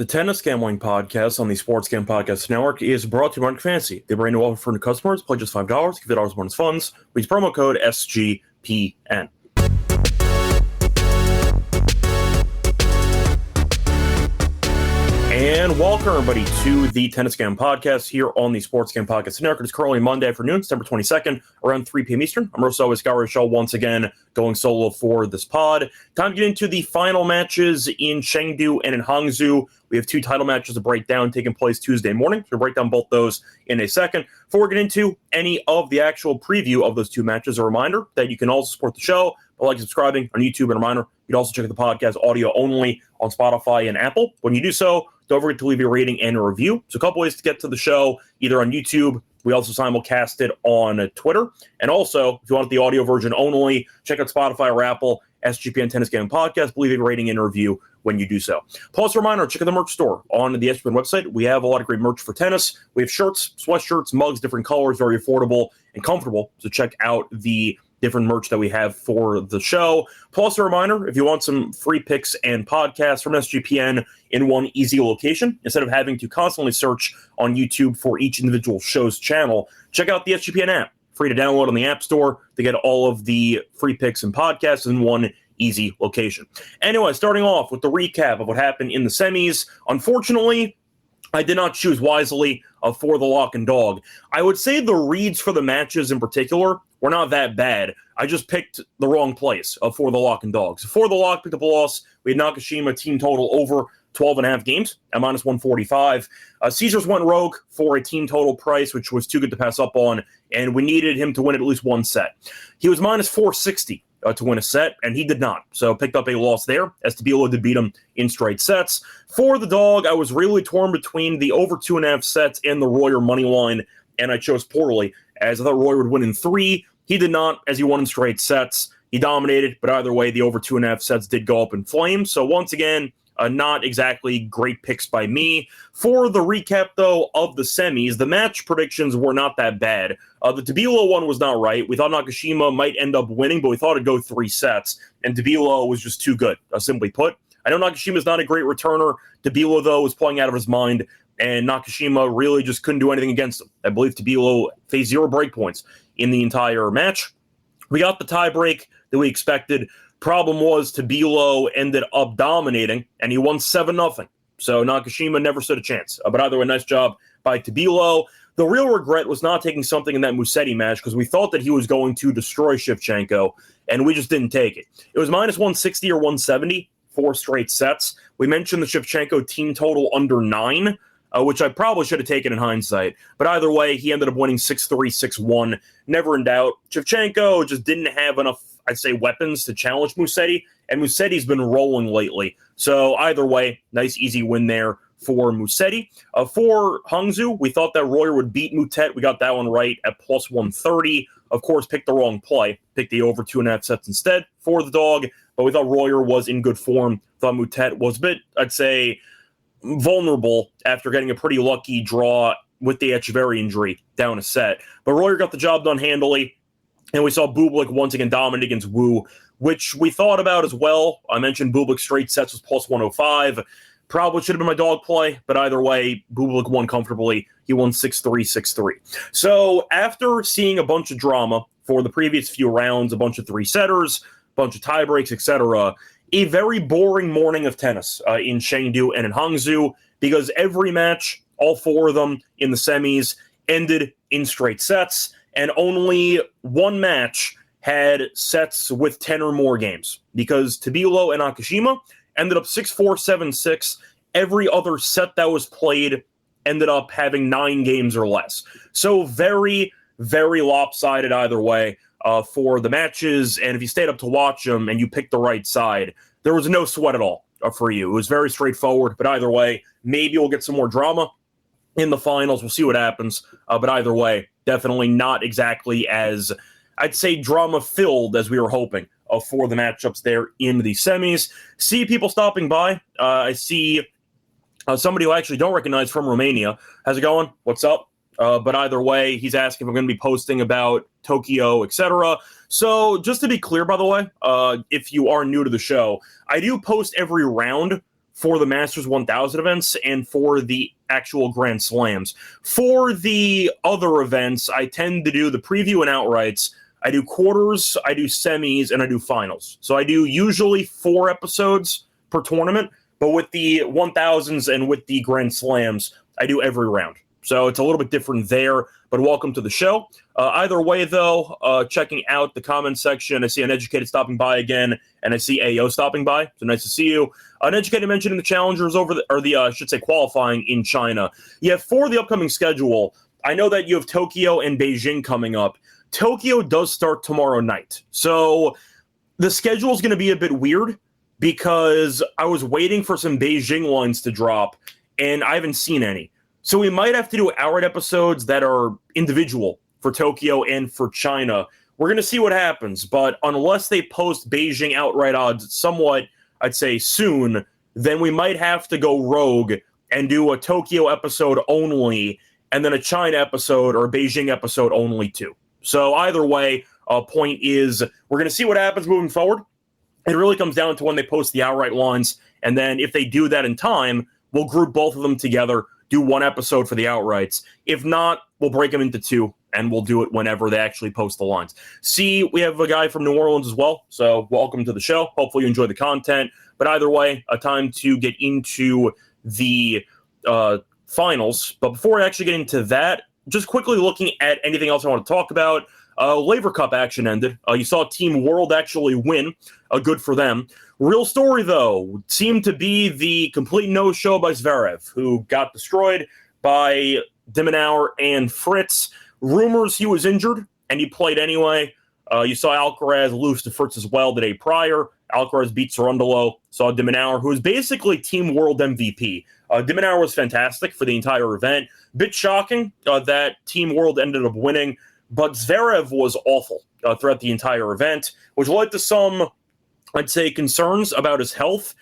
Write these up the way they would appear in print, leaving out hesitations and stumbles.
The Tennis Gambling Podcast on the Sports Gam Podcast Network is brought to you by Market Fantasy. They bring new offer for new customers. Play just $5. Give $5 bonus funds. Use promo code SGPN. And welcome, everybody, to the Tennis Gam Podcast here on the Sports Gam Podcast Network. It's currently Monday afternoon, September 22nd, around 3 p.m. Eastern. I'm Rosso Reichel once again going solo for this pod. Time to get into the final matches in Chengdu and in Hangzhou. We have two title matches to break down taking place Tuesday morning. We'll break down both those in a second. Before we get into any of the actual preview of those two matches, a reminder that you can also support the show by liking and subscribing on YouTube. And a reminder, you can also check out the podcast audio only on Spotify and Apple. When you do so, don't forget to leave a rating and a review. So a couple ways to get to the show, either on YouTube. We also simulcast it on Twitter. And also, if you want the audio version only, check out Spotify or Apple, SGPN Tennis Game Podcast. Leave a rating and a review when you do so. Plus, a reminder, check out the merch store on the SGPN website. We have a lot of great merch for tennis. We have shirts, sweatshirts, mugs, different colors, very affordable and comfortable. So check out the different merch that we have for the show. Plus, a reminder, if you want some free picks and podcasts from SGPN in one easy location, instead of having to constantly search on YouTube for each individual show's channel, check out the SGPN app. Free to download on the App Store to get all of the free picks and podcasts in one easy location. Anyway, starting off with the recap of what happened in the semis. Unfortunately, I did not choose wisely for the lock and dog. I would say the reads for the matches in particular were not that bad. I just picked the wrong place for the lock and dogs. For the lock, picked up a loss. We had Nakashima team total over 12.5 games at minus 145. Caesars went rogue for a team total price, which was too good to pass up on, and we needed him to win at least one set. He was minus 460 to win a set, and he did not. So picked up a loss there, as Tabilo did beat him in straight sets. For the dog, I was really torn between the over 2.5 sets and the Royer money line, and I chose poorly, as I thought Royer would win in 3. He did not, as he won in straight sets. He dominated, but either way, the over 2.5 sets did go up in flames. So once again, not exactly great picks by me. For the recap, though, of the semis, the match predictions were not that bad. The Tabilo one was not right. We thought Nakashima might end up winning, but we thought it'd go 3 sets, and Tabilo was just too good, simply put. I know Nakashima's not a great returner. Tabilo, though, was playing out of his mind, and Nakashima really just couldn't do anything against him. I believe Tabilo faced 0 breakpoints in the entire match. We got the tie break that we expected. Problem was Tabilo ended up dominating, and he won 7-0. So Nakashima never stood a chance. But either way, nice job by Tabilo. The real regret was not taking something in that Musetti match, because we thought that he was going to destroy Shevchenko, and we just didn't take it. It was minus 160 or 170, 4 straight sets. We mentioned the Shevchenko team total under 9, which I probably should have taken in hindsight. But either way, he ended up winning 6-3, 6-1. Never in doubt. Shevchenko just didn't have enough, I'd say, weapons to challenge Musetti, and Musetti's been rolling lately. So either way, nice easy win there for Musetti. For Hangzhou, we thought that Royer would beat Mutet. We got that one right at plus 130. Of course, picked the wrong play. Picked the over 2.5 sets instead for the dog. But we thought Royer was in good form. Thought Mutet was a bit, I'd say, vulnerable after getting a pretty lucky draw with the Echeverry injury down a set. But Royer got the job done handily. And we saw Bublik once again dominate against Wu, which we thought about as well. I mentioned Bublik straight sets was plus 105. Probably should have been my dog play, but either way, Bublik won comfortably. He won 6-3, 6-3. So after seeing a bunch of drama for the previous few rounds, a bunch of 3-setters, a bunch of tie breaks, etc., a very boring morning of tennis in Chengdu and in Hangzhou, because every match, all 4 of them in the semis, ended in straight sets. And only one match had sets with 10 or more games, because Tabilo and Nakashima ended up 6-4, 7-6. Every other set that was played ended up having 9 games or less. So very, very lopsided either way for the matches. And if you stayed up to watch them and you picked the right side, there was no sweat at all for you. It was very straightforward. But either way, maybe we'll get some more drama in the finals. We'll see what happens. But either way, definitely not exactly as, I'd say, drama-filled as we were hoping for the matchups there in the semis. See people stopping by. I see somebody who I actually don't recognize from Romania. How's it going? What's up? But either way, he's asking if I'm going to be posting about Tokyo, etc. So just to be clear, by the way, if you are new to the show, I do post every round for the Masters 1000 events and for the actual Grand Slams. For the other events, I tend to do the preview and outrights. I do quarters, I do semis, and I do finals. So I do usually 4 episodes per tournament, but with the 1000s and with the Grand Slams, I do every round. So it's a little bit different there, but welcome to the show. Either way, though, checking out the comments section, I see Uneducated stopping by again, and I see AO stopping by, so nice to see you. Uneducated mentioning the challengers I should say qualifying in China. Yeah, for the upcoming schedule, I know that you have Tokyo and Beijing coming up. Tokyo does start tomorrow night, so the schedule is going to be a bit weird because I was waiting for some Beijing lines to drop, and I haven't seen any. So we might have to do outright episodes that are individual for Tokyo and for China. We're going to see what happens, but unless they post Beijing outright odds somewhat, I'd say soon, then we might have to go rogue and do a Tokyo episode only, and then a China episode or a Beijing episode only too. So either way, point is we're going to see what happens moving forward. It really comes down to when they post the outright lines, and then if they do that in time, we'll group both of them together, do one episode for the outrights. If not, we'll break them into 2, and we'll do it whenever they actually post the lines. See, we have a guy from New Orleans as well, so welcome to the show. Hopefully you enjoy the content. But either way, a time to get into the finals. But before I actually get into that, just quickly looking at anything else I want to talk about. Laver Cup action ended. You saw Team World actually win. Good for them. Real story, though, seemed to be the complete no-show by Zverev, who got destroyed by de Minaur and Fritz. Rumors he was injured, and he played anyway. You saw Alcaraz lose to Fritz as well the day prior. Alcaraz beat Cerundolo. Saw de Minaur, who was basically Team World MVP. De Minaur was fantastic for the entire event. Bit shocking that Team World ended up winning, but Zverev was awful throughout the entire event, which led to some, I'd say, concerns about his health.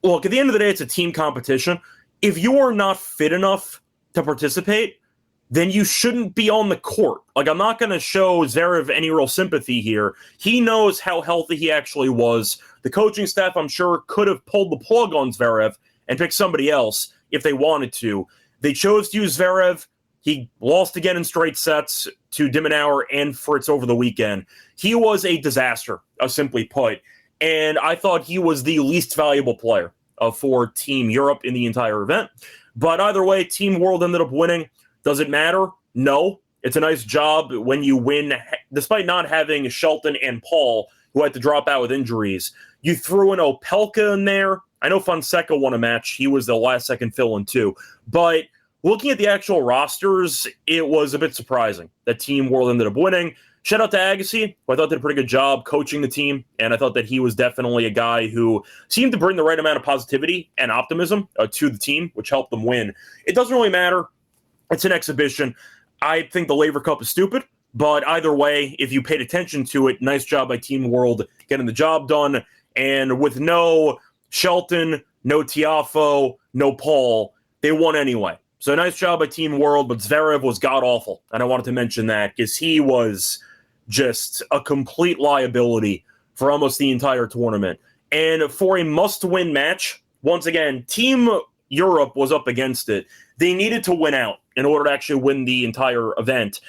Look, at the end of the day, it's a team competition. If you are not fit enough to participate, then you shouldn't be on the court. Like, I'm not going to show Zverev any real sympathy here. He knows how healthy he actually was. The coaching staff, I'm sure, could have pulled the plug on Zverev and picked somebody else if they wanted to. They chose to use Zverev. He lost again in straight sets to de Minaur and Fritz over the weekend. He was a disaster, simply put. And I thought he was the least valuable player for Team Europe in the entire event. But either way, Team World ended up winning. Does it matter? No. It's a nice job when you win, despite not having Shelton and Paul, who had to drop out with injuries. You threw in Opelka in there. I know Fonseca won a match. He was the last-second fill-in too. But looking at the actual rosters, it was a bit surprising that Team World ended up winning. Shout out to Agassi, who I thought did a pretty good job coaching the team, and I thought that he was definitely a guy who seemed to bring the right amount of positivity and optimism to the team, which helped them win. It doesn't really matter. It's an exhibition. I think the Laver Cup is stupid, but either way, if you paid attention to it, nice job by Team World getting the job done. And with no Shelton, no Tiafoe, no Paul, they won anyway. So nice job by Team World, but Zverev was god-awful. And I wanted to mention that because he was just a complete liability for almost the entire tournament. And for a must-win match, once again, Team Europe was up against it. They needed to win out in order to actually win the entire event.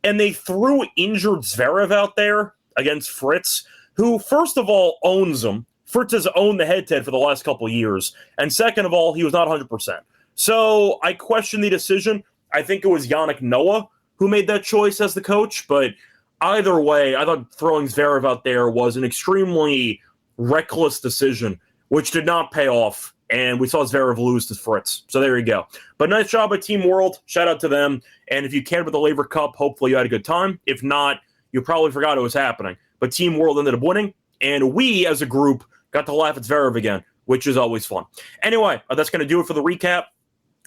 And they threw injured Zverev out there against Fritz, who, first of all, owns him. Fritz has owned the head-to-head for the last couple of years. And second of all, he was not 100%. So I question the decision. I think it was Yannick Noah who made that choice as the coach. But either way, I thought throwing Zverev out there was an extremely reckless decision, which did not pay off. And we saw Zverev lose to Fritz. So there you go. But nice job by Team World. Shout out to them. And if you cared about the Laver Cup, hopefully you had a good time. If not, you probably forgot it was happening. But Team World ended up winning. And we, as a group, got to laugh at Zverev again, which is always fun. Anyway, that's going to do it for the recap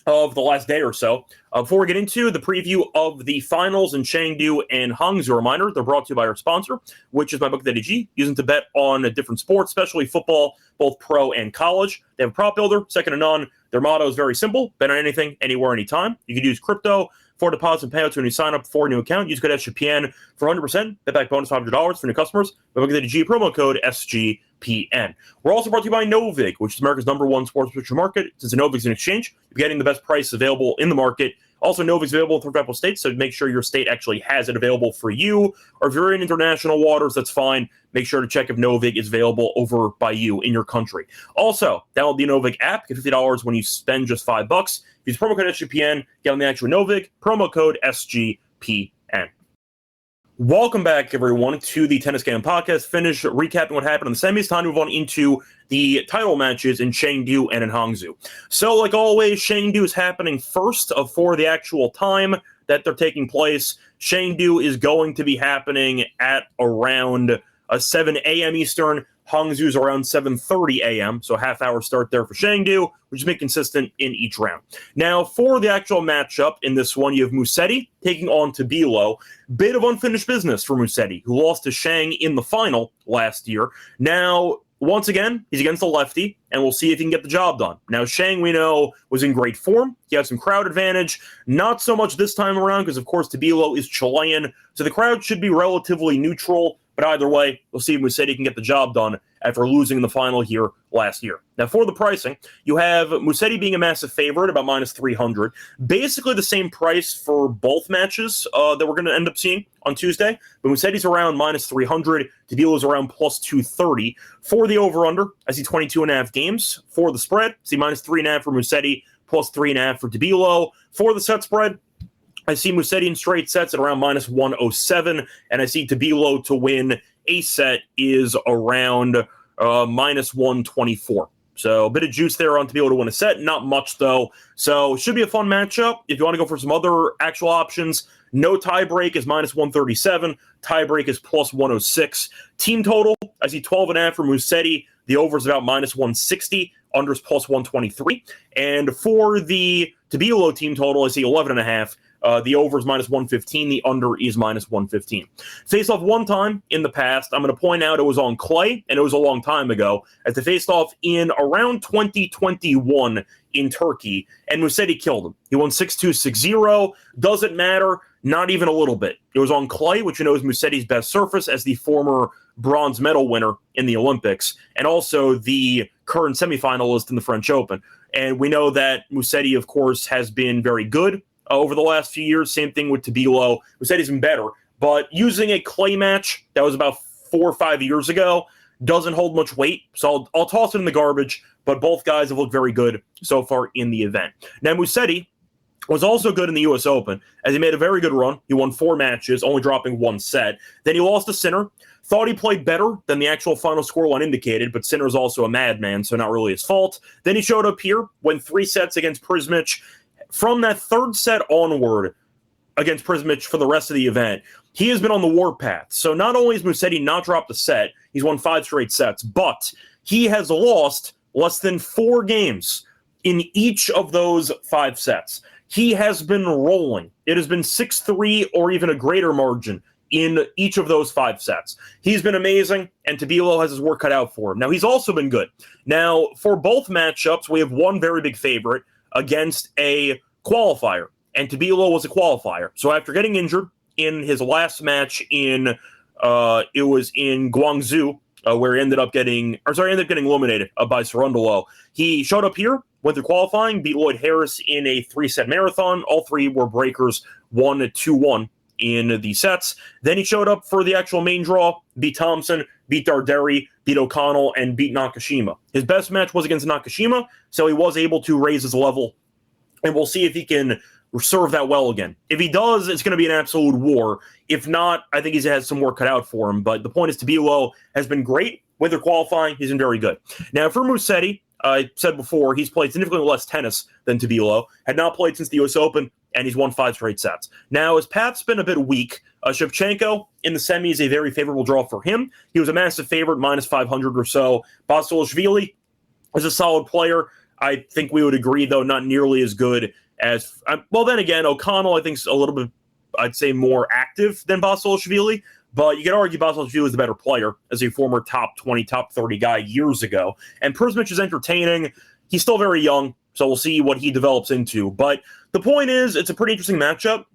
of the last day or so. Before we get into the preview of the finals in Chengdu and Hangzhou, reminder, they're brought to you by our sponsor, which is MyBook.ag, using to bet on different sports, especially football, both pro and college. They have a prop builder, second to none. Their motto is very simple: bet on anything, anywhere, anytime. You can use crypto for deposits and payouts when you sign up for a new account. Use code SGPN for 100% bet back bonus $500 for new customers. MyBook.ag promo code SGPN. SGPN. We're also brought to you by Novig, which is America's #1 sports picture market. Since Novig's an exchange, you're getting the best price available in the market. Also, Novig's available in 35 states, so make sure your state actually has it available for you. Or if you're in international waters, that's fine. Make sure to check if Novig is available over by you in your country. Also, download the Novig app. Get $50 when you spend just $5. Use promo code SGPN. Get on the actual Novig. Promo code SGPN. Welcome back, everyone, to the Tennis Game Podcast. Finish recapping what happened in the semis. Time to move on into the title matches in Chengdu and in Hangzhou. So, like always, Chengdu is happening first for the actual time that they're taking place. Chengdu is going to be happening at around 7 a.m. Eastern. Hangzhou is around 7:30 a.m., so a half-hour start there for Chengdu, which has been consistent in each round. Now, for the actual matchup in this one, you have Musetti taking on Tabilo. Bit of unfinished business for Musetti, who lost to Shang in the final last year. Now, once again, he's against the lefty, and we'll see if he can get the job done. Now, Shang, we know, was in great form. He had some crowd advantage. Not so much this time around, because, of course, Tabilo is Chilean, so the crowd should be relatively neutral. But either way, we'll see if Musetti can get the job done after losing the final here last year. Now, for the pricing, you have Musetti being a massive favorite, about minus 300. Basically the same price for both matches that we're going to end up seeing on Tuesday. But Musetti's around minus 300. Tabilo's around plus 230. For the over-under, I see 22.5 games. For the spread, I see minus 3.5 for Musetti, plus 3.5 for Tabilo. For the set spread, I see Musetti in straight sets at around minus 107, and I see Tabilo to win a set is around minus 124. So a bit of juice there on Tabilo to win a set. Not much, though. So should be a fun matchup. If you want to go for some other actual options, no tiebreak is minus 137. Tiebreak is plus 106. Team total, I see 12.5 for Musetti. The over is about minus 160. Under is plus 123. And for the Tabilo team total, I see 11.5. The over is minus 115. The under is minus 115. Faced off one time in the past. I'm going to point out it was on clay, and it was a long time ago, as they faced off in around 2021 in Turkey, and Musetti killed him. He won 6-2, 6-0. Doesn't matter, not even a little bit. It was on clay, which you know is Musetti's best surface as the former bronze medal winner in the Olympics, and also the current semifinalist in the French Open. And we know that Musetti, of course, has been very good over the last few years. Same thing with Tabilo. Musetti's been better, but using a clay match that was about 4 or 5 years ago doesn't hold much weight, so I'll toss it in the garbage, but both guys have looked very good so far in the event. Now, Musetti was also good in the U.S. Open, as he made a very good run. He won 4 matches, only dropping 1 set. Then he lost to Sinner. Thought he played better than the actual final scoreline indicated, but Sinner's also a madman, so not really his fault. Then he showed up here, won 3 sets against Prismic. From that 3rd set onward against Prismic for the rest of the event, he has been on the warpath. So not only has Musetti not dropped a set, he's won 5 straight sets, but he has lost less than 4 games in each of those 5 sets. He has been rolling. It has been 6-3 or even a greater margin in each of those 5 sets. He's been amazing, and Tabilo has his work cut out for him. Now, he's also been good. Now, for both matchups, we have one very big favorite against a qualifier, and Tabilo was a qualifier. So after getting injured in his last match it was in Guangzhou, where he ended up getting eliminated by Cerundolo. He showed up here, went through qualifying, beat Lloyd Harris in a 3-set marathon. All 3 were breakers, 1-2-1 in the sets. Then he showed up for the actual main draw, beat Thompson, beat Darderi, beat O'Connell, and beat Nakashima. His best match was against Nakashima, so he was able to raise his level, and we'll see if he can serve that well again. If he does, it's going to be an absolute war. If not, I think he has some work cut out for him. But the point is, Tabilo has been great. Whether qualifying, he's been very good. Now, for Musetti, I said before, he's played significantly less tennis than Tabilo, had not played since the U.S. Open, and he's won 5 straight sets. Now, his path's been a bit weak. Shevchenko in the semis, a very favorable draw for him. He was a massive favorite, minus 500 or so. Basilashvili is a solid player. I think we would agree, though, not nearly as good as... well, then again, O'Connell, I think, is a little bit, I'd say, more active than Basilashvili. But you could argue Basilashvili is the better player as a former top 20, top 30 guy years ago. And Prismic is entertaining. He's still very young, so we'll see what he develops into. But the point is, it's a pretty interesting matchup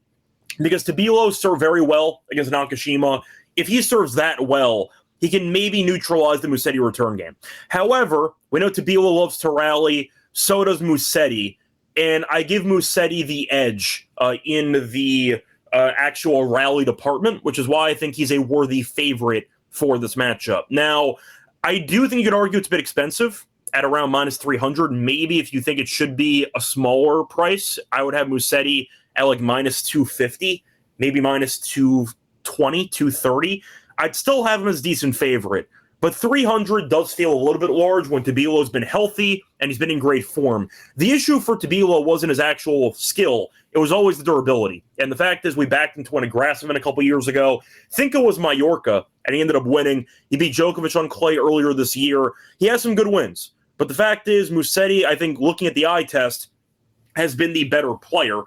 because Tabilo served very well against Nakashima. If he serves that well, he can maybe neutralize the Musetti return game. However, we know Tabila loves to rally, so does Musetti, and I give Musetti the edge in the actual rally department, which is why I think he's a worthy favorite for this matchup. Now, I do think you could argue it's a bit expensive at around minus 300. Maybe if you think it should be a smaller price, I would have Musetti at like minus 250, maybe minus 220, 230. I'd still have him as a decent favorite, but 300 does feel a little bit large when Tabilo's been healthy and he's been in great form. The issue for Tabilo wasn't his actual skill. It was always the durability. And the fact is we backed into an aggressive event a couple years ago. Think it was Mallorca, and he ended up winning. He beat Djokovic on clay earlier this year. He has some good wins. But the fact is, Musetti, I think, looking at the eye test, has been the better player.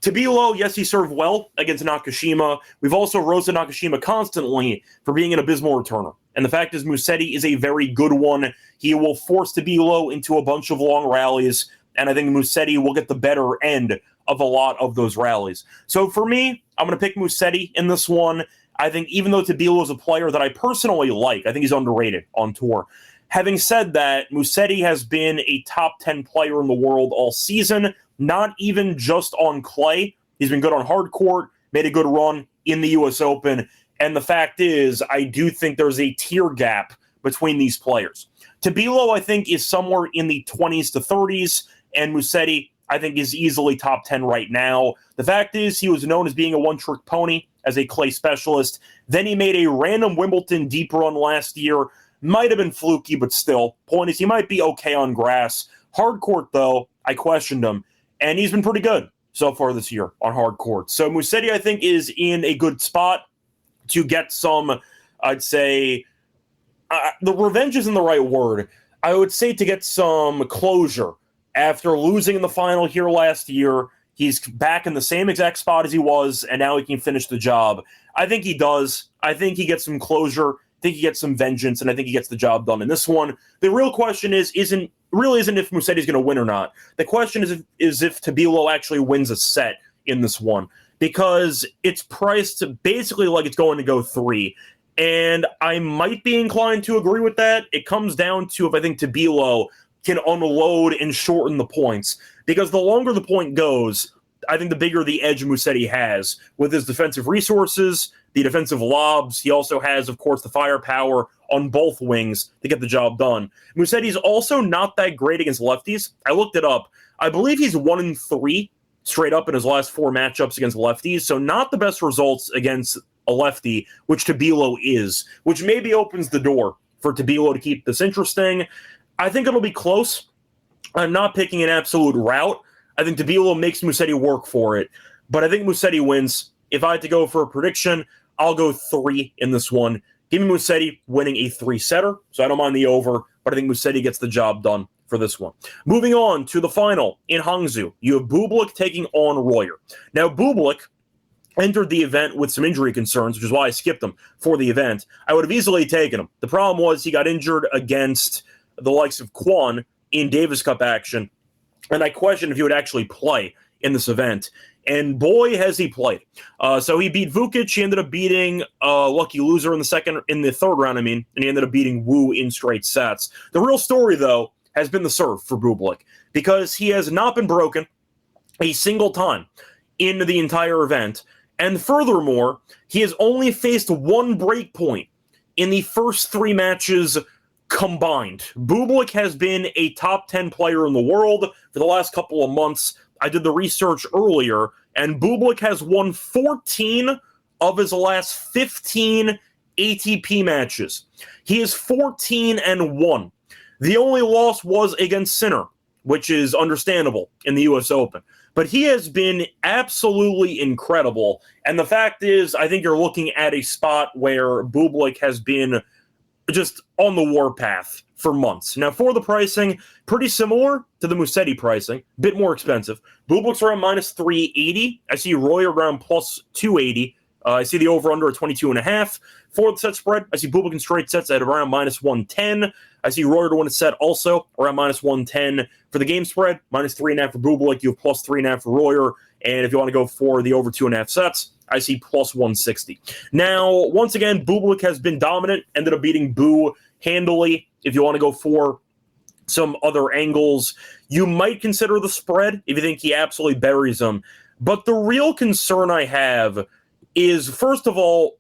Tabilo, yes, he served well against Nakashima. We've also roasted Nakashima constantly for being an abysmal returner. And the fact is, Musetti is a very good one. He will force Tabilo into a bunch of long rallies, and I think Musetti will get the better end of a lot of those rallies. So for me, I'm going to pick Musetti in this one. I think even though Tabilo is a player that I personally like, I think he's underrated on tour. Having said that, Musetti has been a top 10 player in the world all season, not even just on clay. He's been good on hard court, made a good run in the U.S. Open, and the fact is, I do think there's a tier gap between these players. Tabilo, I think, is somewhere in the 20s to 30s, and Musetti, I think, is easily top 10 right now. The fact is, he was known as being a one-trick pony as a clay specialist. Then he made a random Wimbledon deep run last year. Might have been fluky, but still. Point is, he might be okay on grass. Hard court, though, I questioned him, and he's been pretty good so far this year on hard court. So Musetti, I think, is in a good spot to get some, I'd say, the revenge isn't the right word. I would say to get some closure. After losing in the final here last year, he's back in the same exact spot as he was, and now he can finish the job. I think he does. I think he gets some closure. I think he gets some vengeance, and I think he gets the job done in this one. The real question isn't if Musetti's going to win or not. The question is if Tabilo actually wins a set in this one, because it's priced basically like it's going to go 3. And I might be inclined to agree with that. It comes down to if I think Tabilo can unload and shorten the points. Because the longer the point goes, I think the bigger the edge Musetti has with his defensive resources, the defensive lobs. He also has, of course, the firepower on both wings to get the job done. Musetti's also not that great against lefties. I looked it up. I believe he's 1-3 straight up in his last 4 matchups against lefties, so not the best results against a lefty, which Tabilo is, which maybe opens the door for Tabilo to keep this interesting. I think it'll be close. I'm not picking an absolute rout. I think Tabilo makes Musetti work for it, but I think Musetti wins. If I had to go for a prediction, I'll go 3 in this one. Give me Musetti winning a 3-setter, so I don't mind the over, but I think Musetti gets the job done for this one. Moving on to the final in Hangzhou, you have Bublik taking on Royer. Now, Bublik entered the event with some injury concerns, which is why I skipped him for the event. I would have easily taken him. The problem was he got injured against the likes of Kwon in Davis Cup action, and I questioned if he would actually play in this event. And boy, has he played. So he beat Vukic. He ended up beating lucky loser in the third round, and he ended up beating Wu in straight sets. The real story, though, has been the serve for Bublik, because he has not been broken a single time in the entire event. And furthermore, he has only faced 1 break point in the first 3 matches combined. Bublik has been a top 10 player in the world for the last couple of months. I did the research earlier, and Bublik has won 14 of his last 15 ATP matches. He is 14-1. The only loss was against Sinner, which is understandable in the U.S. Open. But he has been absolutely incredible. And the fact is, I think you're looking at a spot where Bublik has been just on the warpath for months. Now, for the pricing, pretty similar to the Musetti pricing, a bit more expensive. Bublik's around minus 380. I see Royer around plus 280. I see the over-under at 22.5. For the set spread, I see Bublik in straight sets at around minus 110. I see Royer to win a set also around minus 110. For the game spread, minus 3.5 for Bublik. You have plus 3.5 for Royer. And if you want to go for the over 2.5 sets, I see plus 160. Now, once again, Bublik has been dominant, ended up beating Boo handily. If you want to go for some other angles, you might consider the spread if you think he absolutely buries him. But the real concern I have is, first of all,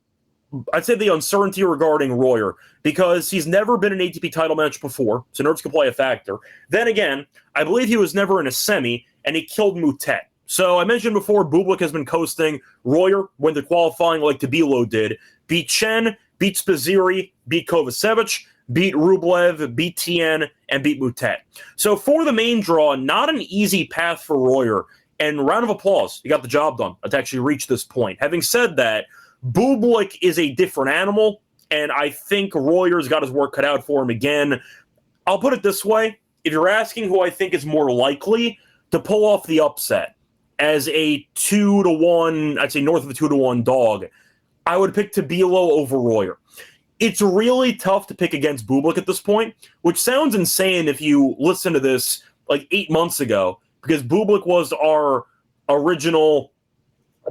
I'd say the uncertainty regarding Royer, because he's never been an ATP title match before, so nerves can play a factor. Then again, I believe he was never in a semi, and he killed Moutet. So I mentioned before, Bublik has been coasting. Royer went to qualifying like Tabilo did, beat Chen, beat Spaziri, beat Kovacevic, beat Rublev, beat Tien, and beat Moutet. So for the main draw, not an easy path for Royer, and round of applause, he got the job done to actually reach this point. Having said that, Bublik is a different animal, and I think Royer's got his work cut out for him again. I'll put it this way. If you're asking who I think is more likely to pull off the upset as a 2-1, I'd say north of a 2-1 dog, I would pick Tabilo over Royer. It's really tough to pick against Bublik at this point, which sounds insane if you listen to this like 8 months ago, because Bublik was our original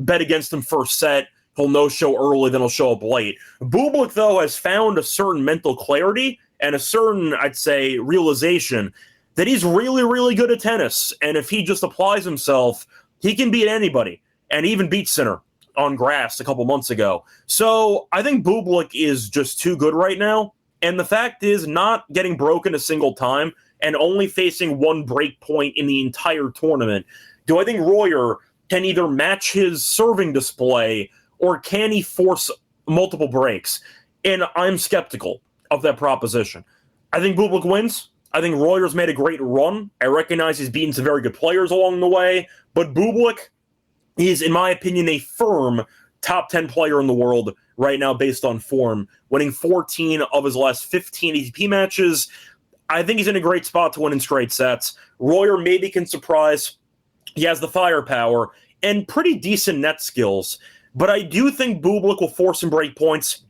bet against him first set. He'll no-show early, then he'll show up late. Bublik, though, has found a certain mental clarity and a certain, I'd say, realization that he's really, really good at tennis. And if he just applies himself, he can beat anybody. And even beat Sinner on grass a couple months ago. So I think Bublik is just too good right now. And the fact is, not getting broken a single time and only facing one break point in the entire tournament. Do I think Royer can either match his serving display or can he force multiple breaks? And I'm skeptical of that proposition. I think Bublik wins. I think Royer's made a great run. I recognize he's beaten some very good players along the way, but Bublik is, in my opinion, a firm top 10 player in the world right now based on form, winning 14 of his last 15 ATP matches. I think he's in a great spot to win in straight sets. Royer maybe can surprise. He has the firepower and pretty decent net skills. But I do think Bublik will force some break points.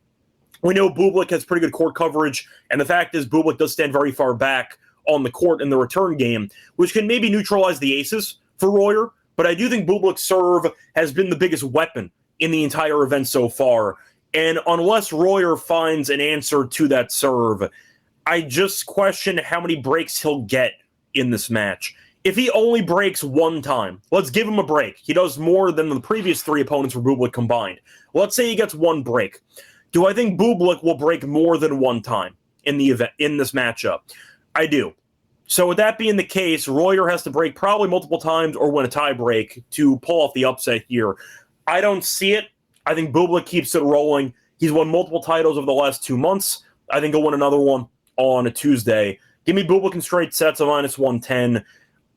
We know Bublik has pretty good court coverage, and the fact is Bublik does stand very far back on the court in the return game, which can maybe neutralize the aces for Royer. But I do think Bublik's serve has been the biggest weapon in the entire event so far. And unless Royer finds an answer to that serve, I just question how many breaks he'll get in this match. If he only breaks one time, let's give him a break. He does more than the previous three opponents for Bublik combined. Let's say he gets one break. Do I think Bublik will break more than one time in the event, in this matchup? I do. So with that being the case, Royer has to break probably multiple times or win a tie break to pull off the upset here. I don't see it. I think Bublik keeps it rolling. He's won multiple titles over the last 2 months. I think he'll win another one on a Tuesday. Give me Bublik in straight sets of minus 110.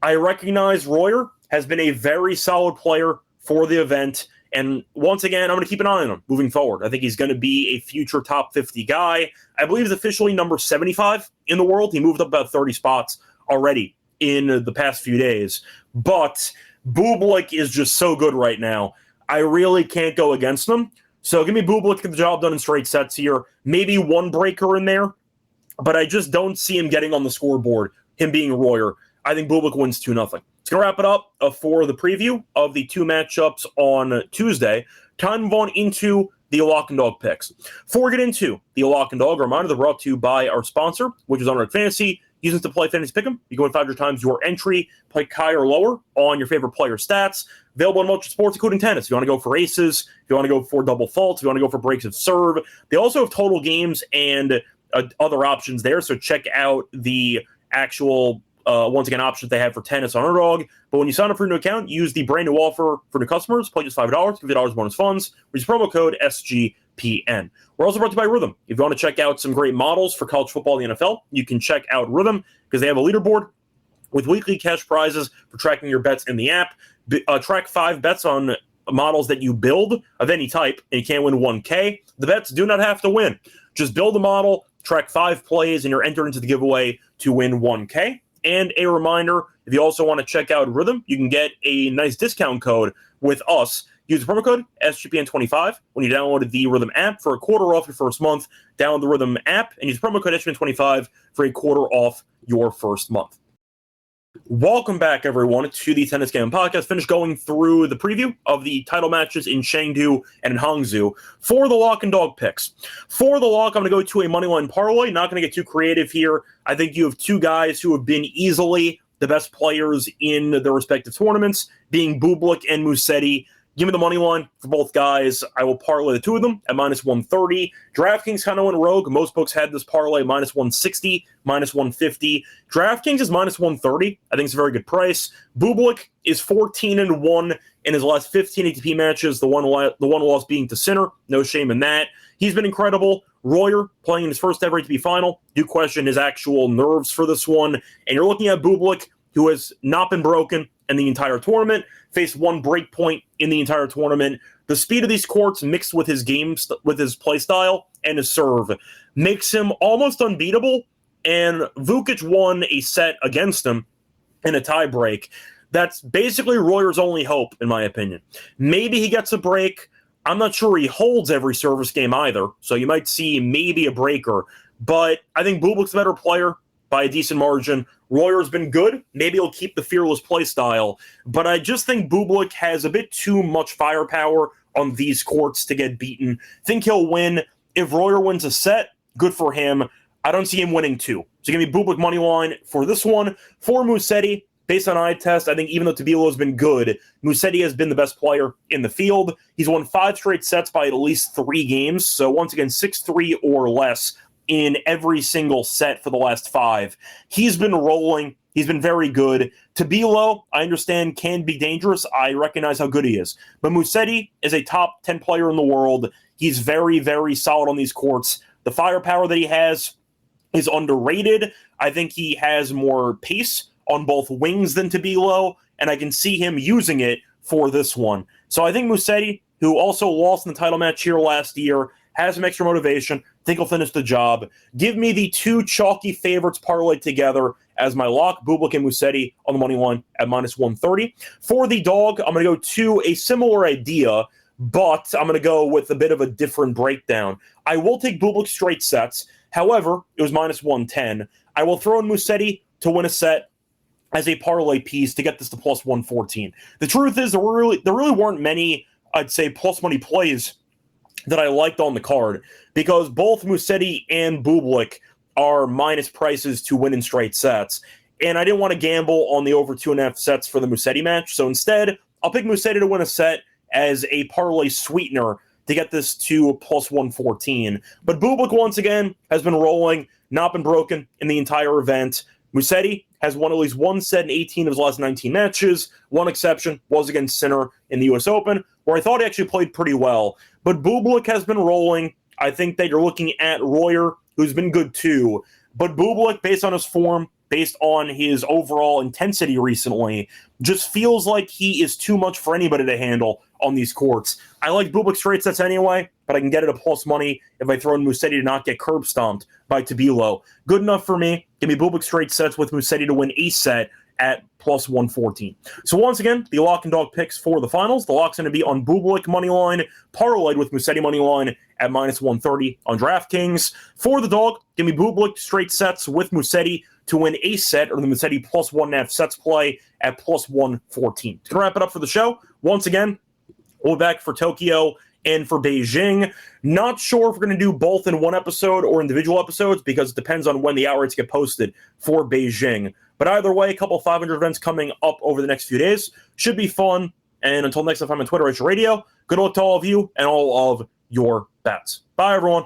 I recognize Royer has been a very solid player for the event. And once again, I'm going to keep an eye on him moving forward. I think he's going to be a future top 50 guy. I believe he's officially number 75 in the world. He moved up about 30 spots already in the past few days. But Bublik is just so good right now. I really can't go against him. So give me Bublik to get the job done in straight sets here. Maybe one breaker in there. But I just don't see him getting on the scoreboard, him being Royer. I think Bublik wins 2-0. It's going to wrap it up for the preview of the two matchups on Tuesday. Time to move on into the Lock and Dog picks. Before we get into the Lock and Dog, a reminder they're brought to you by our sponsor, which is Unread Fantasy. Use this to play Fantasy Pick'em. You go in 500 times your entry, play high or lower on your favorite player stats. Available in multiple sports, including tennis. If you want to go for aces, if you want to go for double faults, if you want to go for breaks of serve. They also have total games and other options there, so check out the actual once again, options they have for tennis on Underdog. But when you sign up for a new account, use the brand new offer for new customers. Play just $5, $50 bonus funds. Use promo code SGPN. We're also brought to you by Rhythm. If you want to check out some great models for college football and the NFL, you can check out Rhythm because they have a leaderboard with weekly cash prizes for tracking your bets in the app. Track 5 bets on models that you build of any type, and you can't win 1K. The bets do not have to win. Just build a model, track 5 plays, and you're entered into the giveaway to win 1K. And a reminder, if you also want to check out Rhythm, you can get a nice discount code with us. Use the promo code SGPN25 when you download the Rhythm app for a quarter off your first month. Download the Rhythm app and use promo code SGPN25 for a quarter off your first month. Welcome back, everyone, to the Tennis Game Podcast. Finished going through the preview of the title matches in Chengdu and in Hangzhou. For the lock and dog picks. For the lock, I'm going to go to a moneyline parlay. Not going to get too creative here. I think you have two guys who have been easily the best players in their respective tournaments, being Bublik and Musetti. Give me the money line for both guys. I will parlay the two of them at minus 130. DraftKings kind of went rogue. Most books had this parlay minus 160, minus 150. DraftKings is minus 130. I think it's a very good price. Bublik is 14-1 in his last 15 ATP matches. The one loss being to Sinner. No shame in that. He's been incredible. Royer playing in his first ever ATP final. Do question his actual nerves for this one. And you're looking at Bublik, who has not been broken in the entire tournament, faced one break point in the entire tournament. The speed of these courts mixed with his with his play style and his serve makes him almost unbeatable. And Vukic won a set against him in a tie break. That's basically Royer's only hope, in my opinion. Maybe he gets a break. I'm not sure he holds every service game either, so you might see maybe a breaker. But I think Bublik's a better player by a decent margin. Royer's been good. Maybe he'll keep the fearless play style. But I just think Bublik has a bit too much firepower on these courts to get beaten. Think he'll win. If Royer wins a set, good for him. I don't see him winning two. So give me Bublik money line for this one. For Musetti, based on eye test, I think even though Tabilo has been good, Musetti has been the best player in the field. He's won 5 straight sets by at least 3 games. So once again, 6-3 or less in every single set for the last 5. He's been rolling. He's been very good. Tabilo, I understand, can be dangerous. I recognize how good he is. But Musetti is a top 10 player in the world. He's very, very solid on these courts. The firepower that he has is underrated. I think he has more pace on both wings than Tabilo, and I can see him using it for this one. So I think Musetti, who also lost in the title match here last year, has some extra motivation. Think he'll finish the job. Give me the two chalky favorites parlayed together as my lock, Bublik and Musetti on the money line at minus 130. For the dog, I'm going to go to a similar idea, but I'm going to go with a bit of a different breakdown. I will take Bublik straight sets. However, it was minus 110. I will throw in Musetti to win a set as a parlay piece to get this to plus 114. The truth is, there really weren't many, I'd say, plus money plays that I liked on the card, because both Musetti and Bublik are minus prices to win in straight sets. And I didn't want to gamble on the over 2.5 sets for the Musetti match. So instead, I'll pick Musetti to win a set as a parlay sweetener to get this to plus 114. But Bublik, once again, has been rolling, not been broken in the entire event. Musetti has won at least one set in 18 of his last 19 matches. One exception was against Sinner in the US Open, where I thought he actually played pretty well. But Bublik has been rolling. I think that you're looking at Royer, who's been good too. But Bublik, based on his form, based on his overall intensity recently, just feels like he is too much for anybody to handle on these courts. I like Bublik straight sets anyway, but I can get it at plus money if I throw in Musetti to not get curb stomped by Tabilo. Good enough for me. Give me Bublik straight sets with Musetti to win a set at plus 114. So once again, the lock and dog picks for the finals. The lock's going to be on Bublik money line, parlayed with Musetti money line at minus 130 on DraftKings. For the dog, give me Bublik straight sets with Musetti to win a set, or the Musetti plus 1.5 sets play at plus 114. To wrap it up for the show, once again, we'll be back for Tokyo and for Beijing. Not sure if we're going to do both in one episode or individual episodes, because it depends on when the outrights get posted for Beijing. But either way, a couple of 500 events coming up over the next few days. Should be fun. And until next time, I'm on Twitter, Reichel Radio. Good luck to all of you and all of your bets. Bye, everyone.